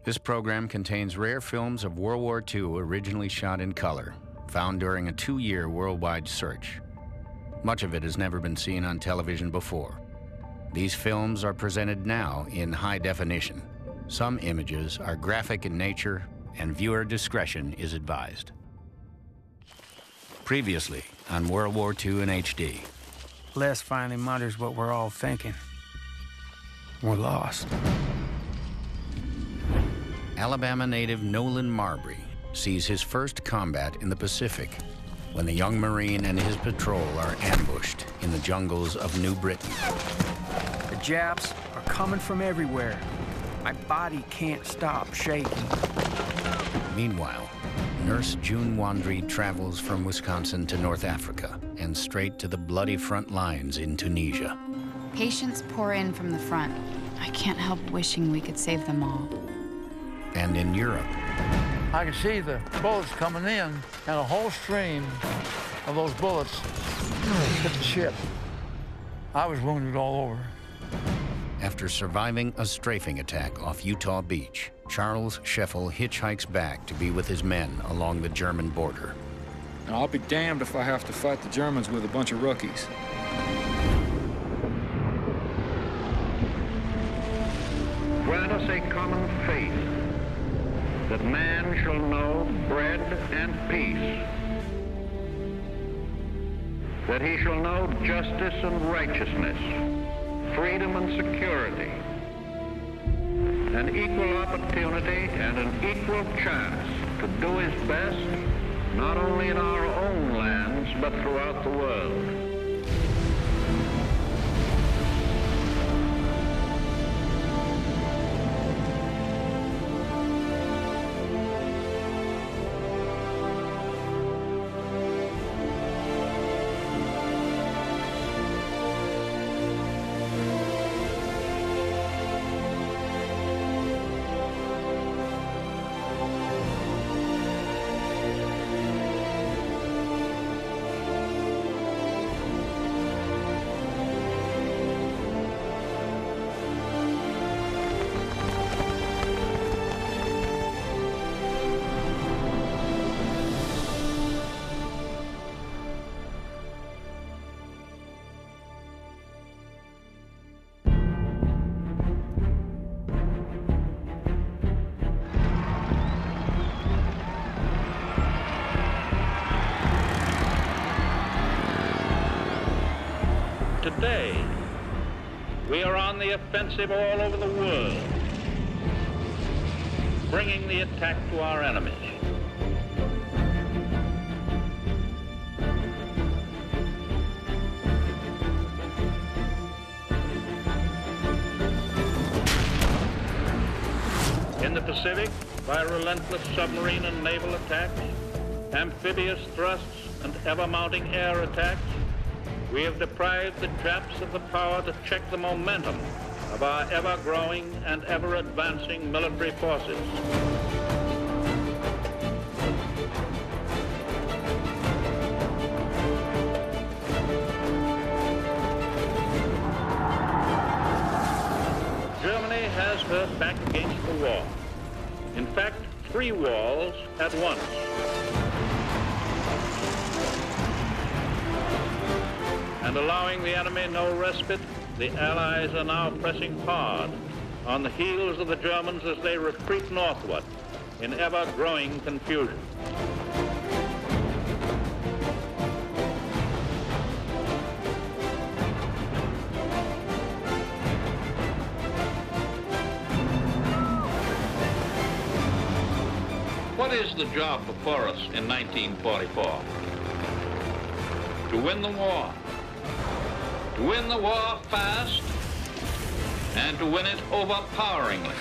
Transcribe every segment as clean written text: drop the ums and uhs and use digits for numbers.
This program contains rare films of World War II originally shot in color, found during a 2-year worldwide search. Much of it has never been seen on television before. These films are presented now in high definition. Some images are graphic in nature, and viewer discretion is advised. Previously on World War II in HD. Les finally mutters what we're all thinking. We're lost. Alabama native Nolan Marbury sees his first combat in the Pacific when the young Marine and his patrol are ambushed in the jungles of New Britain. The Japs are coming from everywhere. My body can't stop shaking. Meanwhile, Nurse June Wandry travels from Wisconsin to North Africa and straight to the bloody front lines in Tunisia. Patients pour in from the front. I can't help wishing we could save them all. And in Europe. I could see the bullets coming in, and a whole stream of those bullets hit the ship. I was wounded all over. After surviving a strafing attack off Utah Beach, Charles Scheffel hitchhikes back to be with his men along the German border. And I'll be damned if I have to fight the Germans with a bunch of rookies. Grant us a common faith that man shall know bread and peace, that he shall know justice and righteousness, freedom and security, an equal opportunity and an equal chance to do his best, not only in our own lands, but throughout the world. Today, we are on the offensive all over the world, bringing the attack to our enemies. In the Pacific, by relentless submarine and naval attacks, amphibious thrusts, and ever-mounting air attacks, we have deprived the Japs of the power to check the momentum of our ever-growing and ever-advancing military forces. Germany has her back against the wall. In fact, 3 walls at once. And allowing the enemy no respite, the Allies are now pressing hard on the heels of the Germans as they retreat northward in ever-growing confusion. What is the job before us in 1944? To win the war. To win the war fast, and to win it overpoweringly.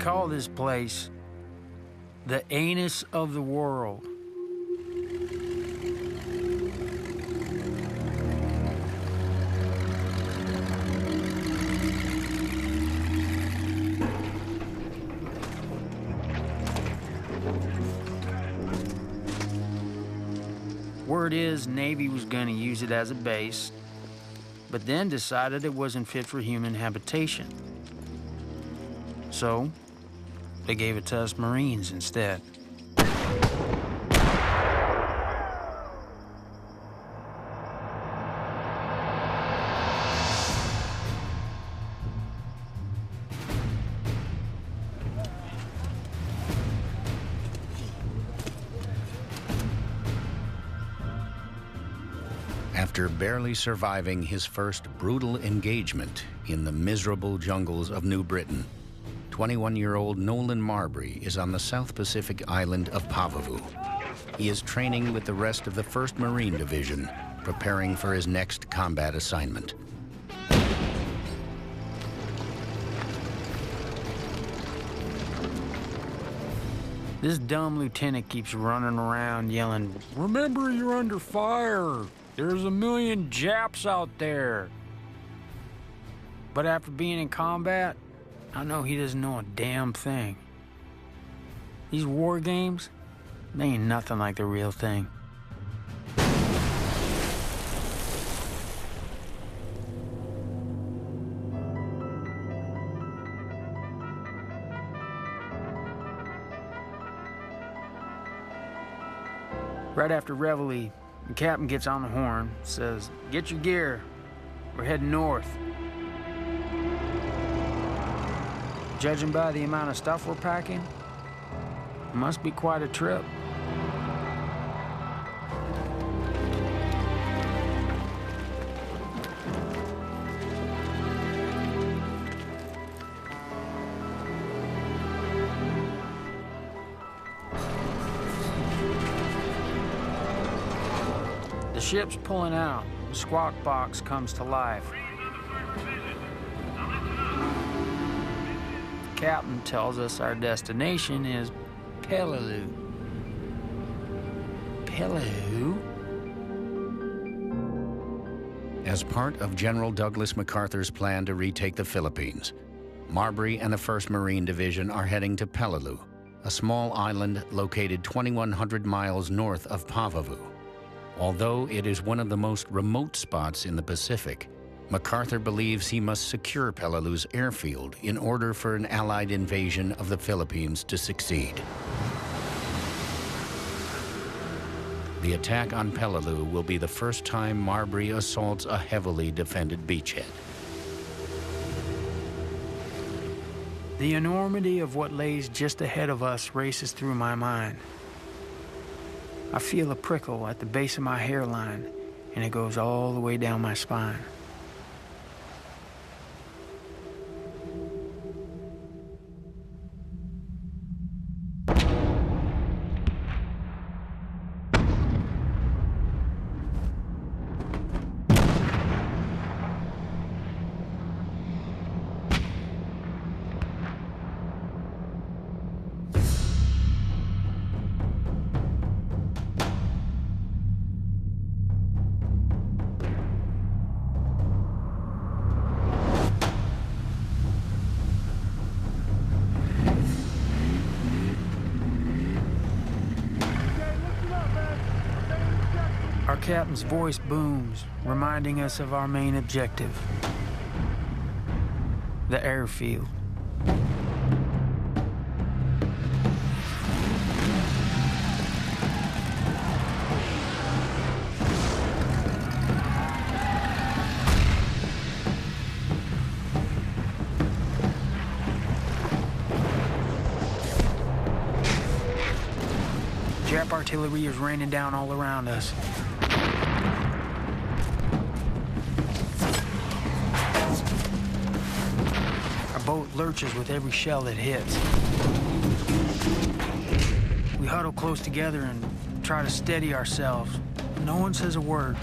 call this place the anus of the world. Word is Navy was going to use it as a base, but then decided it wasn't fit for human habitation. So, they gave it to us Marines instead. After barely surviving his first brutal engagement in the miserable jungles of New Britain, 21-year-old Nolan Marbury is on the South Pacific island of Pavuvu. He is training with the rest of the 1st Marine Division, preparing for his next combat assignment. This dumb lieutenant keeps running around yelling, "Remember, you're under fire. There's a million Japs out there." But after being in combat, I know he doesn't know a damn thing. These war games, they ain't nothing like the real thing. Right after Reveille, the captain gets on the horn, says, "Get your gear. We're heading north." Judging by the amount of stuff we're packing, it must be quite a trip. The ship's pulling out. The squawk box comes to life. The captain tells us our destination is Peleliu. Peleliu? As part of General Douglas MacArthur's plan to retake the Philippines, Marbury and the 1st Marine Division are heading to Peleliu, a small island located 2,100 miles north of Pavuvu. Although it is one of the most remote spots in the Pacific, MacArthur believes he must secure Peleliu's airfield in order for an Allied invasion of the Philippines to succeed. The attack on Peleliu will be the first time Marbury assaults a heavily defended beachhead. The enormity of what lays just ahead of us races through my mind. I feel a prickle at the base of my hairline, and it goes all the way down my spine. Our captain's voice booms, reminding us of our main objective, the airfield. Jap artillery is raining down all around us. Our boat lurches with every shell it hits. We huddle close together and try to steady ourselves. No one says a word.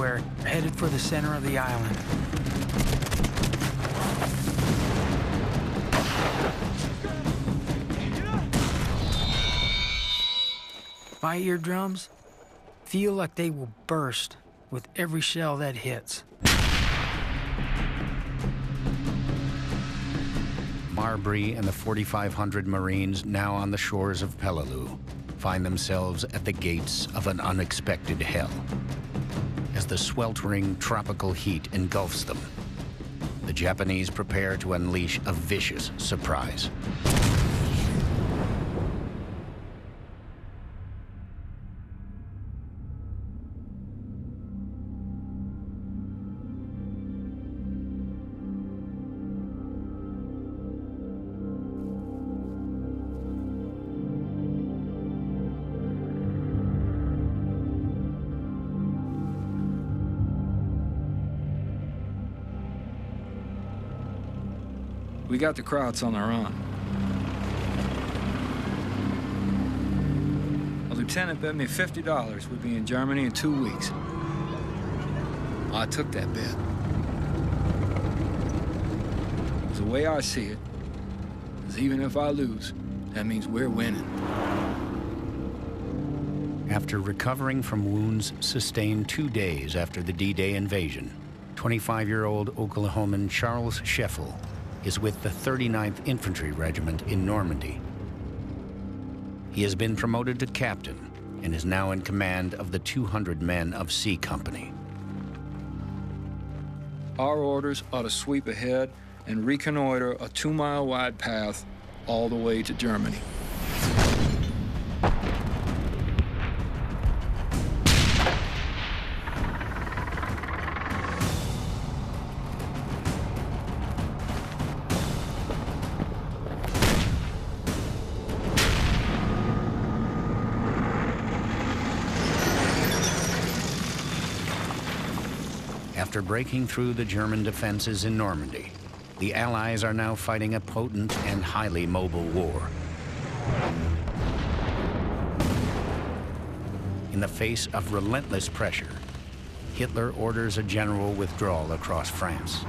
everywhere, headed for the center of the island. My eardrums feel like they will burst with every shell that hits. Marbury and the 4,500 Marines now on the shores of Peleliu find themselves at the gates of an unexpected hell. As the sweltering tropical heat engulfs them, the Japanese prepare to unleash a vicious surprise. We got the Krauts on the run. A lieutenant bet me $50 we'd be in Germany in 2 weeks. I took that bet. The way I see it is even if I lose, that means we're winning. After recovering from wounds sustained 2 days after the D-Day invasion, 25-year-old Oklahoman Charles Scheffel is with the 39th Infantry Regiment in Normandy. He has been promoted to captain and is now in command of the 200 men of C Company. Our orders are to sweep ahead and reconnoiter a 2-mile-wide path all the way to Germany. After breaking through the German defenses in Normandy, the Allies are now fighting a potent and highly mobile war. In the face of relentless pressure, Hitler orders a general withdrawal across France.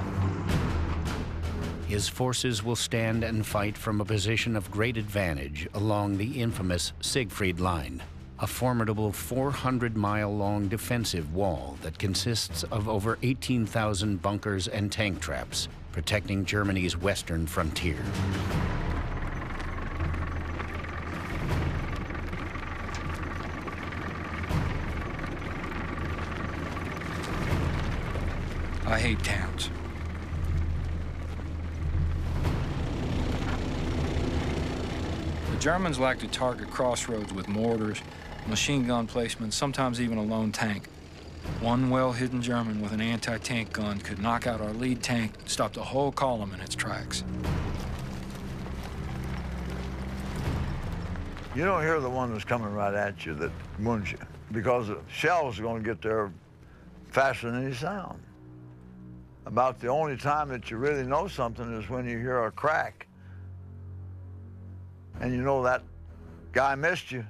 His forces will stand and fight from a position of great advantage along the infamous Siegfried Line, a formidable 400-mile-long defensive wall that consists of over 18,000 bunkers and tank traps protecting Germany's western frontier. I hate towns. The Germans like to target crossroads with mortars, machine gun placements, sometimes even a lone tank. One well-hidden German with an anti-tank gun could knock out our lead tank, stop the whole column in its tracks. You don't hear the one that's coming right at you that wounds you, because the shells are going to get there faster than you sound. About the only time that you really know something is when you hear a crack, and you know that guy missed you.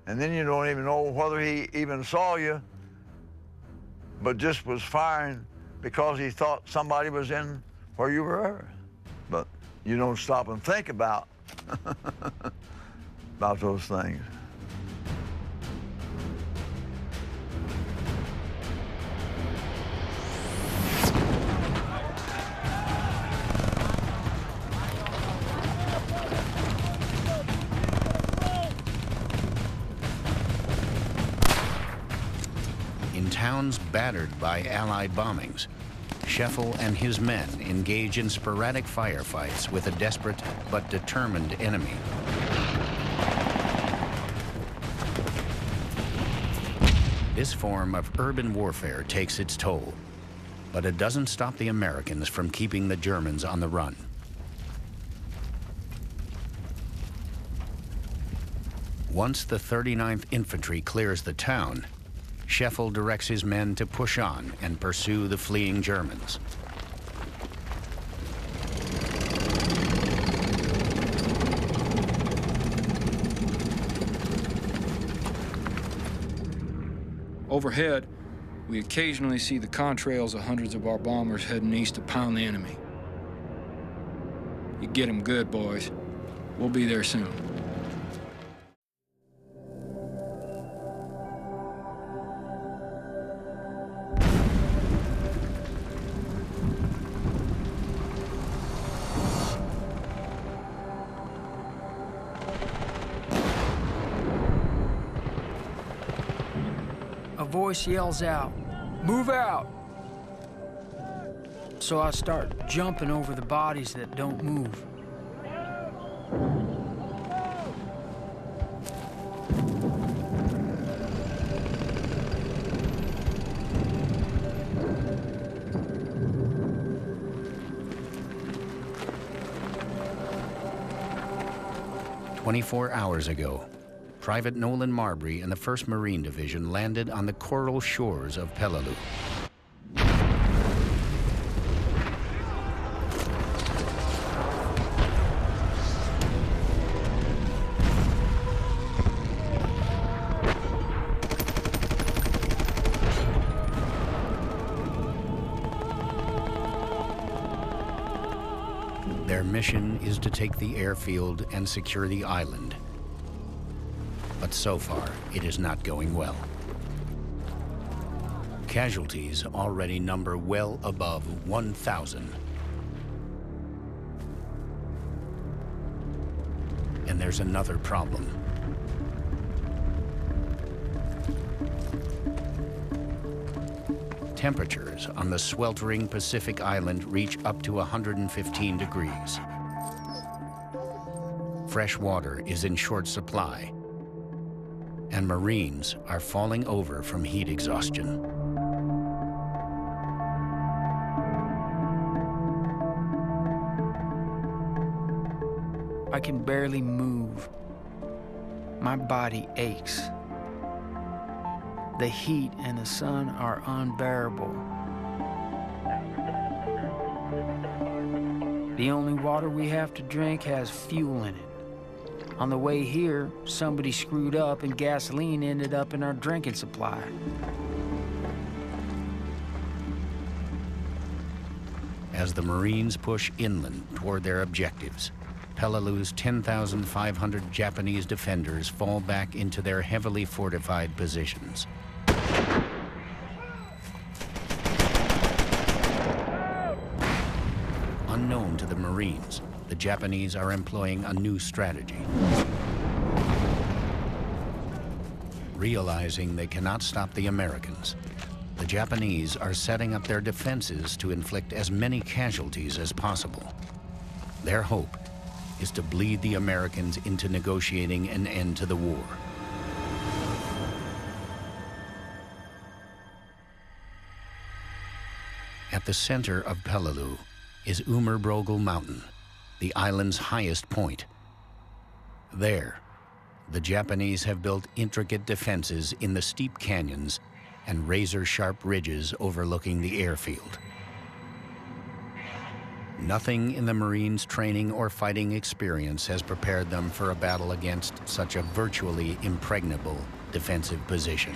And then you don't even know whether he even saw you, but just was firing because he thought somebody was in where you were. But you don't stop and think about those things. Towns battered by Allied bombings, Scheffel and his men engage in sporadic firefights with a desperate but determined enemy. This form of urban warfare takes its toll, but it doesn't stop the Americans from keeping the Germans on the run. Once the 39th Infantry clears the town, Scheffel directs his men to push on and pursue the fleeing Germans. Overhead, We occasionally see the contrails of hundreds of our bombers heading east to pound the enemy. You get 'em good, boys. We'll be there soon. A voice yells out, "Move out!" So I start jumping over the bodies that don't move. "24 hours ago, Private Nolan Marbury and the 1st Marine Division landed on the coral shores of Peleliu. Their mission is to take the airfield and secure the island. But so far, it is not going well. Casualties already number well above 1,000. And there's another problem. Temperatures on the sweltering Pacific island reach up to 115 degrees. Fresh water is in short supply, and Marines are falling over from heat exhaustion. I can barely move. My body aches. The heat and the sun are unbearable. The only water we have to drink has fuel in it. On the way here, somebody screwed up and gasoline ended up in our drinking supply. As the Marines push inland toward their objectives, Peleliu's 10,500 Japanese defenders fall back into their heavily fortified positions. Unknown to the Marines, the Japanese are employing a new strategy. Realizing they cannot stop the Americans, the Japanese are setting up their defenses to inflict as many casualties as possible. Their hope is to bleed the Americans into negotiating an end to the war. At the center of Peleliu is Umurbrogel Mountain, the island's highest point. There, the Japanese have built intricate defenses in the steep canyons and razor-sharp ridges overlooking the airfield. Nothing in the Marines' training or fighting experience has prepared them for a battle against such a virtually impregnable defensive position.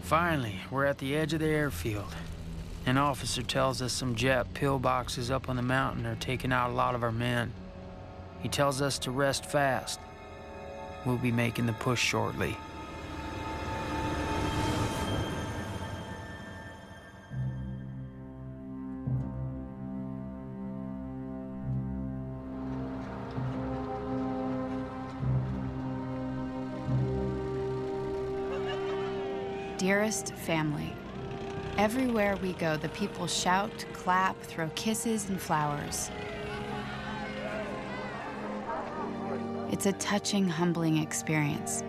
Finally, we're at the edge of the airfield. An officer tells us some Jap pillboxes up on the mountain are taking out a lot of our men. He tells us to rest fast. We'll be making the push shortly. Dearest family, everywhere we go, the people shout, clap, throw kisses and flowers. It's a touching, humbling experience.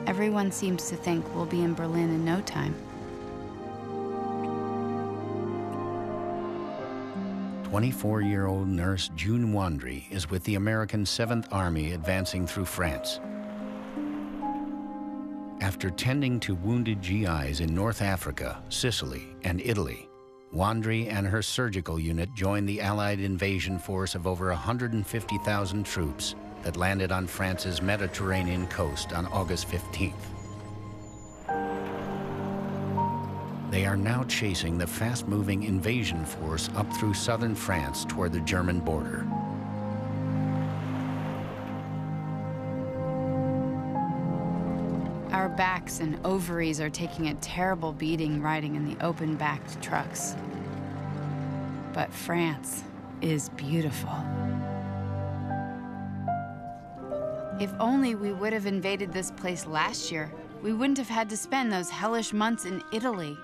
Everyone seems to think we'll be in Berlin in no time. 24-year-old nurse June Wandry is with the American 7th Army advancing through France. After tending to wounded GIs in North Africa, Sicily, and Italy, Wandry and her surgical unit joined the Allied invasion force of over 150,000 troops that landed on France's Mediterranean coast on August 15th. They are now chasing the fast-moving invasion force up through southern France toward the German border. Our backs and ovaries are taking a terrible beating riding in the open-backed trucks. But France is beautiful. If only we would have invaded this place last year, we wouldn't have had to spend those hellish months in Italy.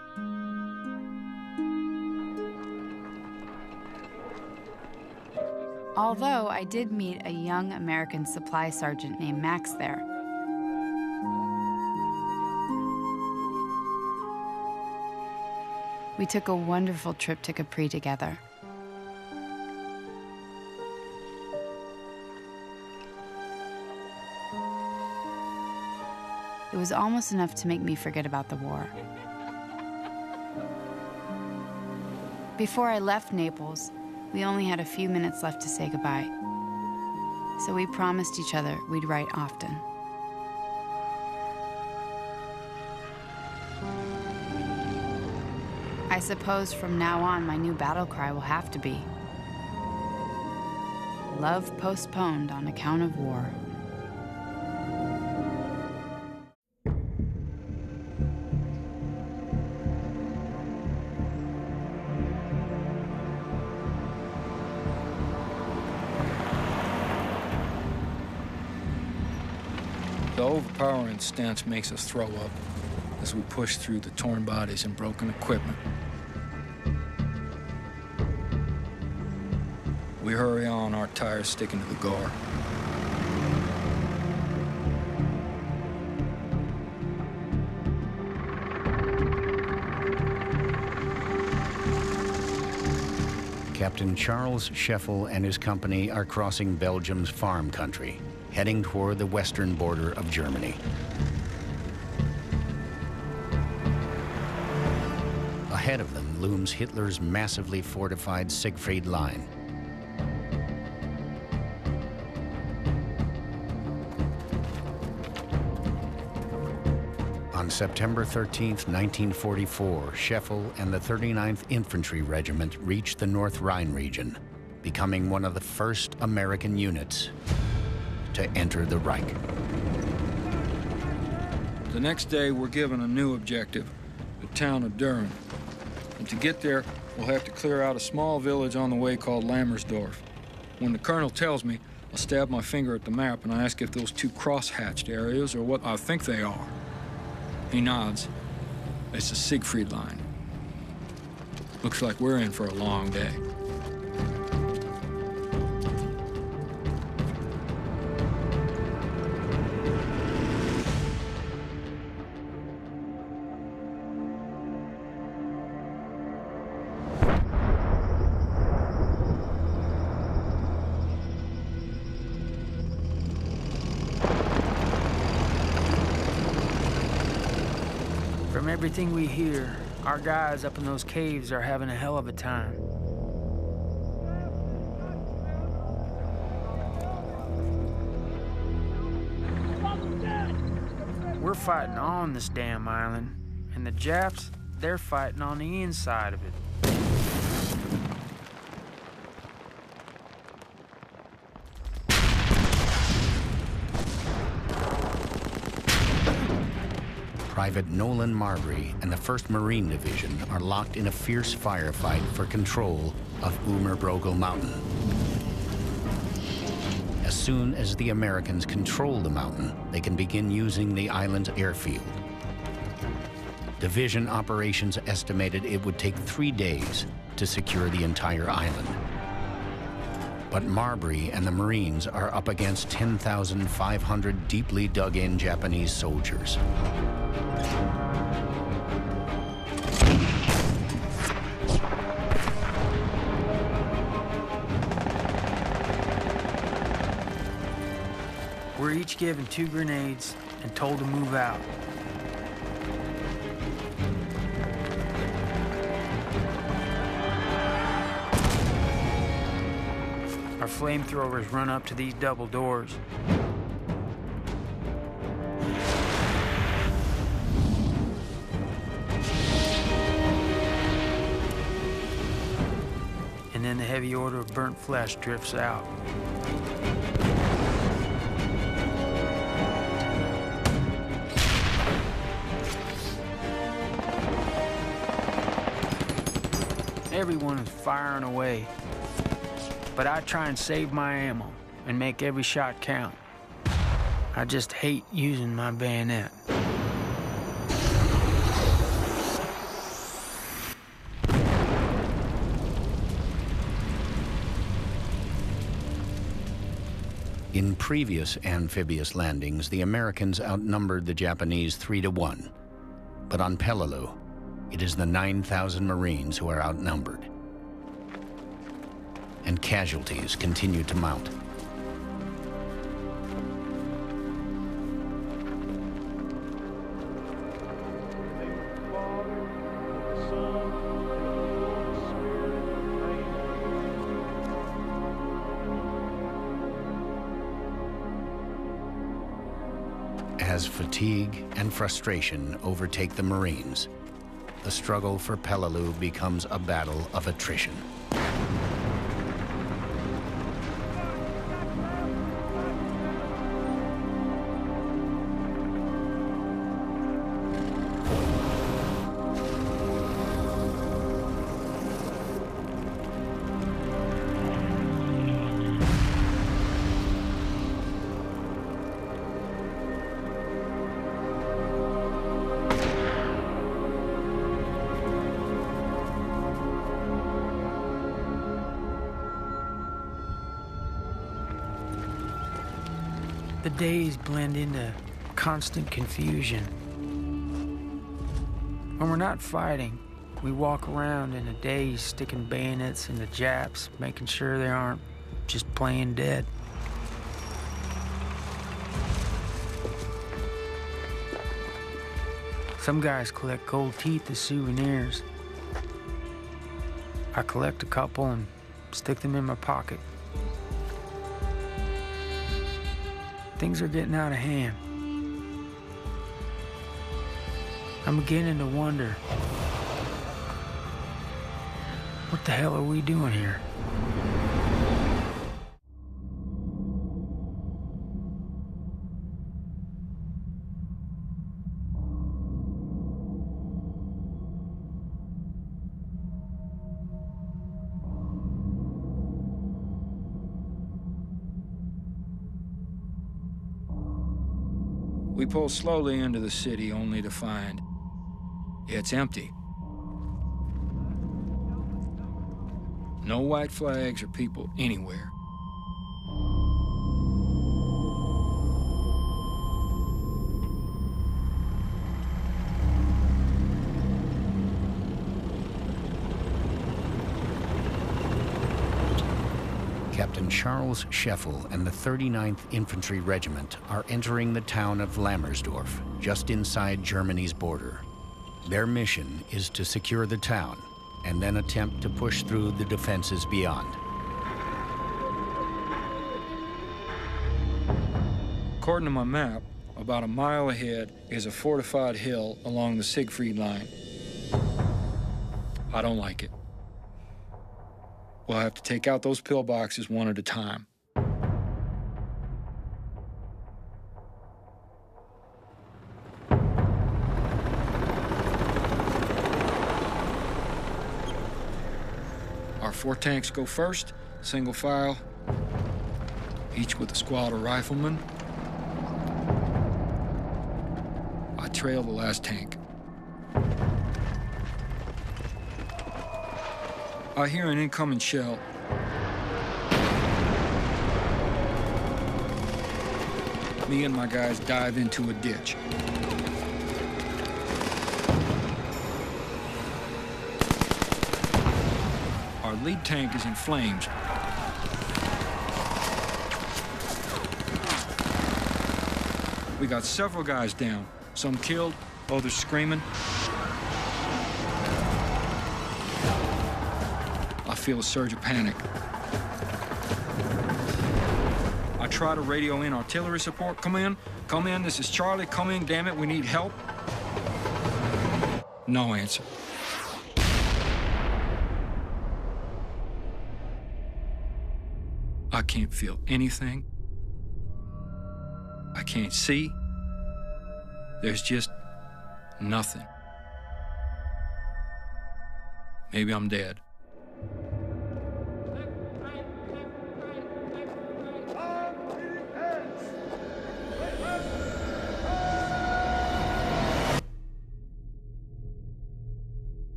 Although I did meet a young American supply sergeant named Max there. We took a wonderful trip to Capri together. It was almost enough to make me forget about the war. Before I left Naples, we only had a few minutes left to say goodbye. So we promised each other we'd write often. I suppose from now on, my new battle cry will have to be love postponed on account of war. The overpowering stench makes us throw up as we push through the torn bodies and broken equipment. We hurry on, our tires sticking to the gar. Captain Charles Scheffel and his company are crossing Belgium's farm country, heading toward the western border of Germany. Ahead of them looms Hitler's massively fortified Siegfried Line. On September 13, 1944, Scheffel and the 39th Infantry Regiment reached the North Rhine region, becoming one of the first American units to enter the Reich. The next day, we're given a new objective, the town of Düren. And to get there, we'll have to clear out a small village on the way called Lammersdorf. When the colonel tells me, I stab my finger at the map and I ask if those two cross-hatched areas are what I think they are. He nods. It's the Siegfried Line. Looks like we're in for a long day. From everything we hear, our guys up in those caves are having a hell of a time. We're fighting on this damn island, and the Japs, they're fighting on the inside of it. Private Nolan Marbury and the 1st Marine Division are locked in a fierce firefight for control of Umerbrogel Mountain. As soon as the Americans control the mountain, they can begin using the island's airfield. Division operations estimated it would take 3 days to secure the entire island. But Marbury and the Marines are up against 10,500 deeply dug-in Japanese soldiers. We're each given 2 grenades and told to move out. Our flamethrowers run up to these double doors. And then the heavy odor of burnt flesh drifts out. Everyone is firing away, but I try and save my ammo and make every shot count. I just hate using my bayonet. In previous amphibious landings, the Americans outnumbered the Japanese 3-1. But on Peleliu, it is the 9,000 Marines who are outnumbered. And casualties continue to mount. As fatigue and frustration overtake the Marines, the struggle for Peleliu becomes a battle of attrition. The days blend into constant confusion. When we're not fighting, we walk around in a daze, sticking bayonets into Japs, making sure they aren't just plain dead. Some guys collect gold teeth as souvenirs. I collect a couple and stick them in my pocket. Things are getting out of hand. I'm beginning to wonder, what the hell are we doing here? We pull slowly into the city only to find it's empty. No white flags or people anywhere. Captain Charles Scheffel and the 39th Infantry Regiment are entering the town of Lammersdorf, just inside Germany's border. Their mission is to secure the town and then attempt to push through the defenses beyond. According to my map, about a mile ahead is a fortified hill along the Siegfried Line. I don't like it. We'll have to take out those pillboxes one at a time. Our 4 tanks go first, single file, each with a squad of riflemen. I trail the last tank. I hear an incoming shell. Me and my guys dive into a ditch. Our lead tank is in flames. We got several guys down, some killed, others screaming. I feel a surge of panic. try to radio in artillery support. Come in, this is Charlie, come in, damn it, we need help. No answer. I can't feel anything. I can't see. There's just nothing. Maybe I'm dead.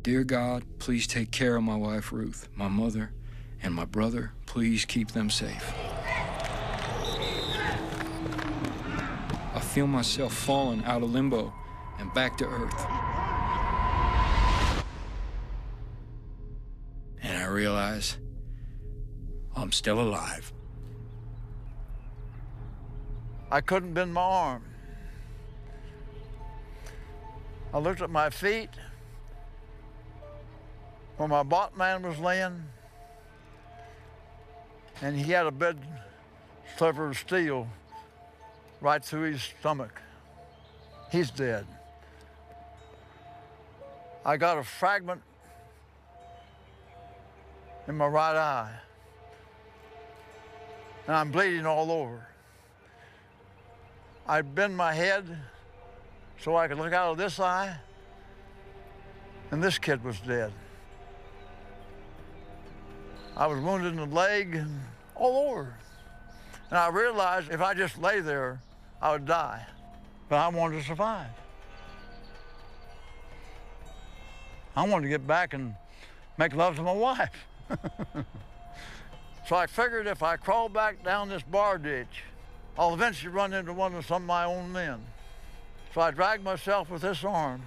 Dear God, please take care of my wife, Ruth, my mother, and my brother. Please keep them safe. I feel myself falling out of limbo and back to earth. And I realize I'm still alive. I couldn't bend my arm. I looked at my feet where my bot man was laying, and he had a big sliver of steel right through his stomach. He's dead. I got a fragment in my right eye, and I'm bleeding all over. I bent my head so I could look out of this eye, and this kid was dead. I was wounded in the leg and all over. And I realized if I just lay there, I would die. But I wanted to survive. I wanted to get back and make love to my wife. So I figured if I crawl back down this bar ditch, I'll eventually run into one of some of my own men. So I dragged myself with this arm.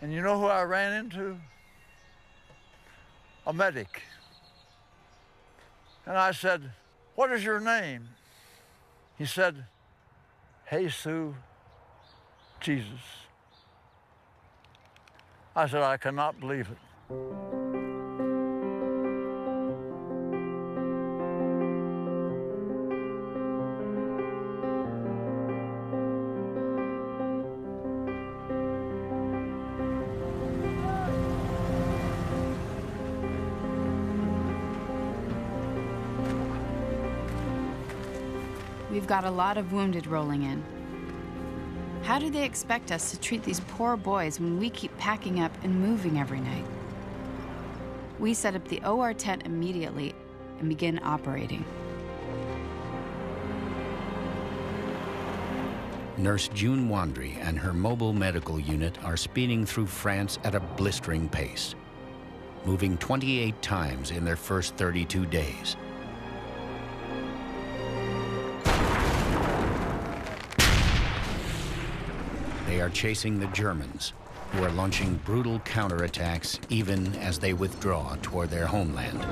And you know who I ran into? A medic. And I said, "What is your name?" He said, "Jesus, Jesus." I said, "I cannot believe it." We've got a lot of wounded rolling in. How do they expect us to treat these poor boys when we keep packing up and moving every night? We set up the OR tent immediately and begin operating. Nurse June Wandry and her mobile medical unit are speeding through France at a blistering pace, moving 28 times in their first 32 days. They are chasing the Germans, who are launching brutal counterattacks even as they withdraw toward their homeland.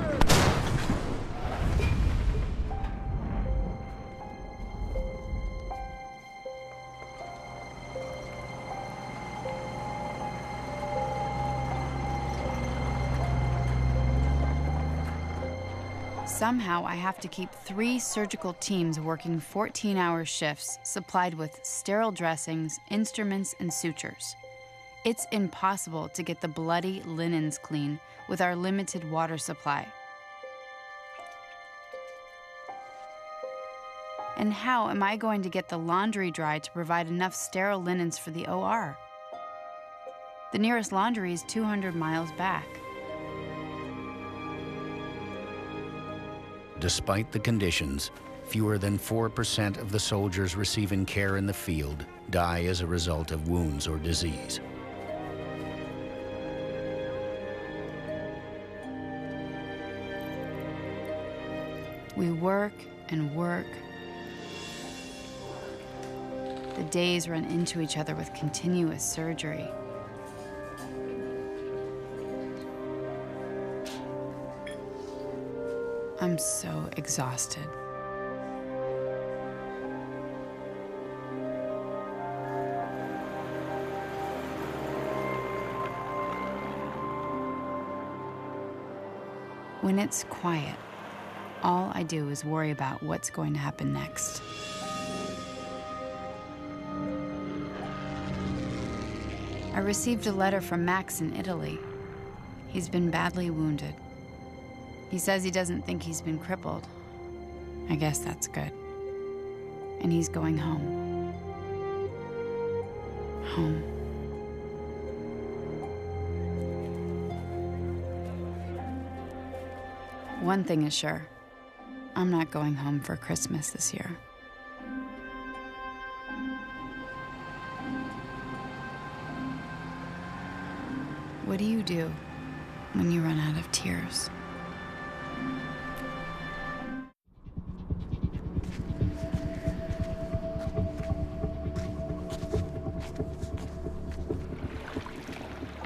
Somehow, I have to keep 3 surgical teams working 14-hour shifts, supplied with sterile dressings, instruments, and sutures. It's impossible to get the bloody linens clean with our limited water supply. And how am I going to get the laundry dry to provide enough sterile linens for the OR? The nearest laundry is 200 miles back. Despite the conditions, fewer than 4% of the soldiers receiving care in the field die as a result of wounds or disease. We work and work. The days run into each other with continuous surgery. I'm so exhausted. When it's quiet, All I do is worry about what's going to happen next. I received a letter from Max in Italy. He's been badly wounded. He says he doesn't think he's been crippled. I guess that's good. And he's going home. Home. One thing is sure. I'm not going home for Christmas this year. What do you do when you run out of tears?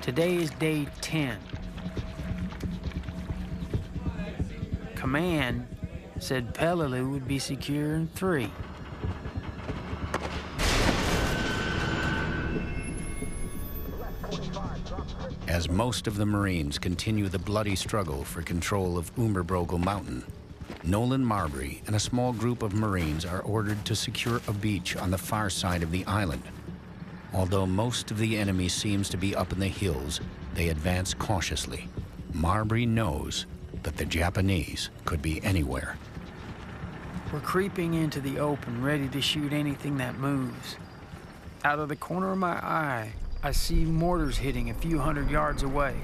Today is day 10. Command said Peleliu would be secure in 3. As most of the Marines continue the bloody struggle for control of Umberbrogel Mountain, Nolan Marbury and a small group of Marines are ordered to secure a beach on the far side of the island. Although most of the enemy seems to be up in the hills, they advance cautiously. Marbury knows that the Japanese could be anywhere. We're creeping into the open, ready to shoot anything that moves. Out of the corner of my eye, I see mortars hitting a few hundred yards away.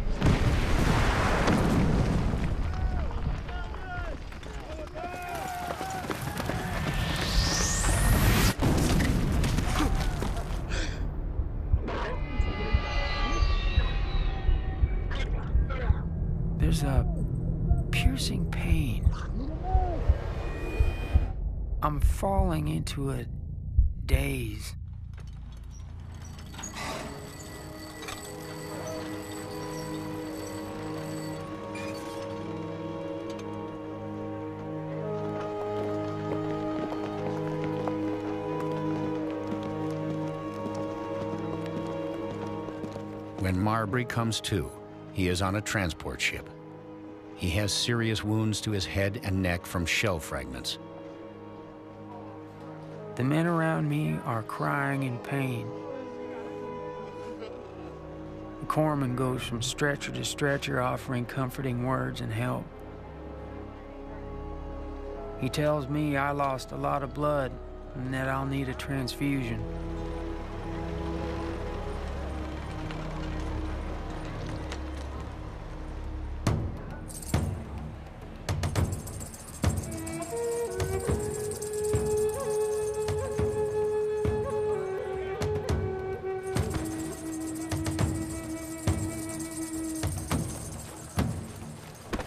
There's a piercing pain. I'm falling into a daze. When Marbury comes to, he is on a transport ship. He has serious wounds to his head and neck from shell fragments. The men around me are crying in pain. The corpsman goes from stretcher to stretcher, offering comforting words and help. He tells me I lost a lot of blood and that I'll need a transfusion.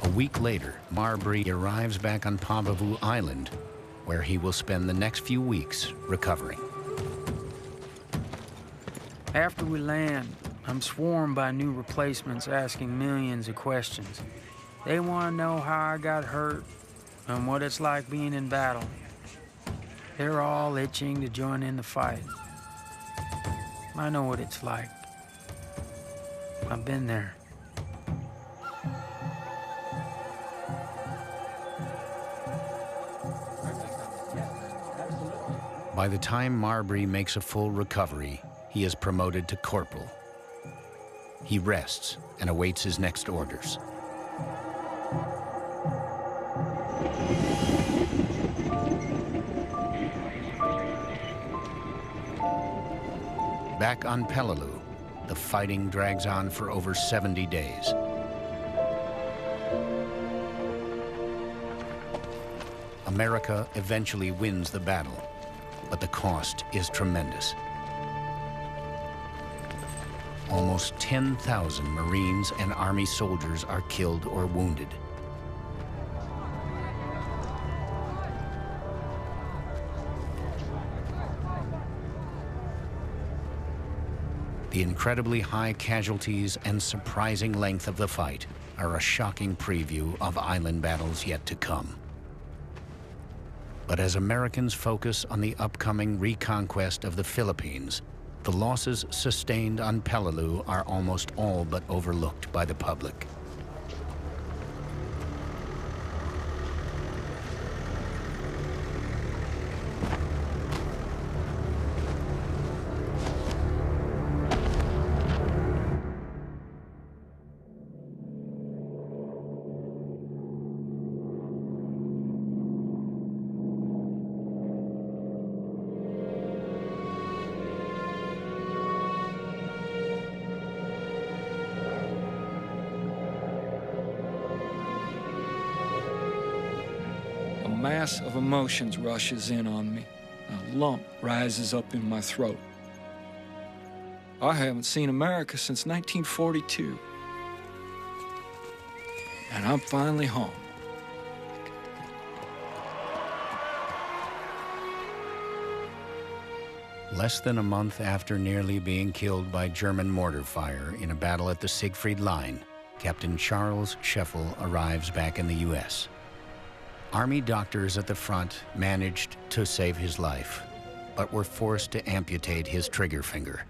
A week later, Marbury arrives back on Papavu Island, where he will spend the next few weeks recovering. After we land, I'm swarmed by new replacements asking millions of questions. They want to know how I got hurt and what it's like being in battle. They're all itching to join in the fight. I know what it's like. I've been there. By the time Marbury makes a full recovery, he is promoted to corporal. He rests and awaits his next orders. Back on Peleliu, the fighting drags on for over 70 days. America eventually wins the battle, but the cost is tremendous. Almost 10,000 Marines and Army soldiers are killed or wounded. The incredibly high casualties and surprising length of the fight are a shocking preview of island battles yet to come. But as Americans focus on the upcoming reconquest of the Philippines, the losses sustained on Peleliu are almost all but overlooked by the public. mass of emotions rushes in on me. A lump rises up in my throat. I haven't seen America since 1942. And I'm finally home. Less than a month after nearly being killed by German mortar fire in a battle at the Siegfried Line, Captain Charles Scheffel arrives back in the U.S. Army doctors at the front managed to save his life, but were forced to amputate his trigger finger.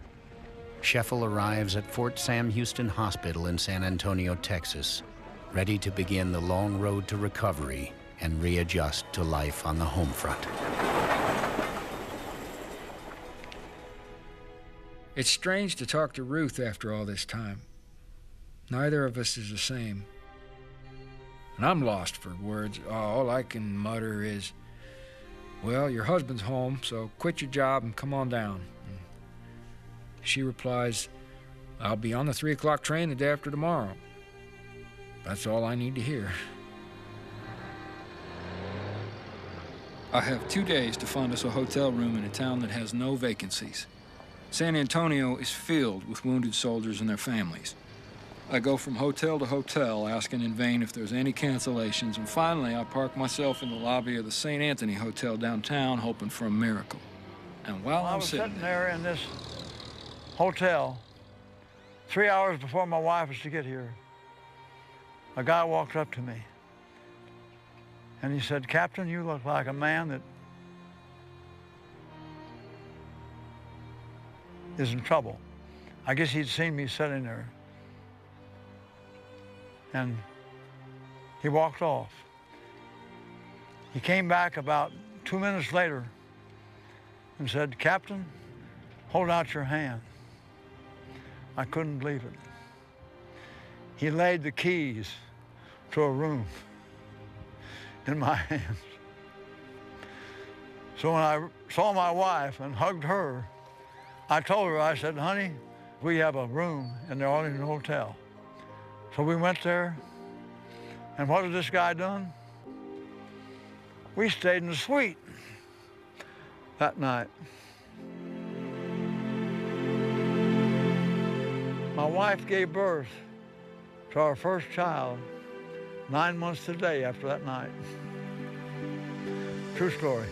Scheffel arrives at Fort Sam Houston Hospital in San Antonio, Texas, ready to begin the long road to recovery and readjust to life on the home front. It's strange to talk to Ruth after all this time. Neither of us is the same. And I'm lost for words. All I can mutter is, well, your husband's home, so quit your job and come on down. And she replies, I'll be on the 3 o'clock train the day after tomorrow. That's all I need to hear. I have 2 days to find us a hotel room in a town that has no vacancies. San Antonio is filled with wounded soldiers and their families. I go from hotel to hotel, asking in vain if there's any cancellations, and finally I park myself in the lobby of the St. Anthony Hotel downtown, hoping for a miracle. And while I was sitting there in this hotel, 3 hours before my wife was to get here, a guy walked up to me, and he said, Captain, you look like a man that is in trouble. I guess he'd seen me sitting there. And he walked off. He came back about 2 minutes later and said, Captain, hold out your hand. I couldn't believe it. He laid the keys to a room in my hands. So when I saw my wife and hugged her, I told her, I said, honey, we have a room in the Arlington Hotel. So we went there, and what had this guy done? We stayed in the suite that night. My wife gave birth to our first child 9 months today after that night. True story.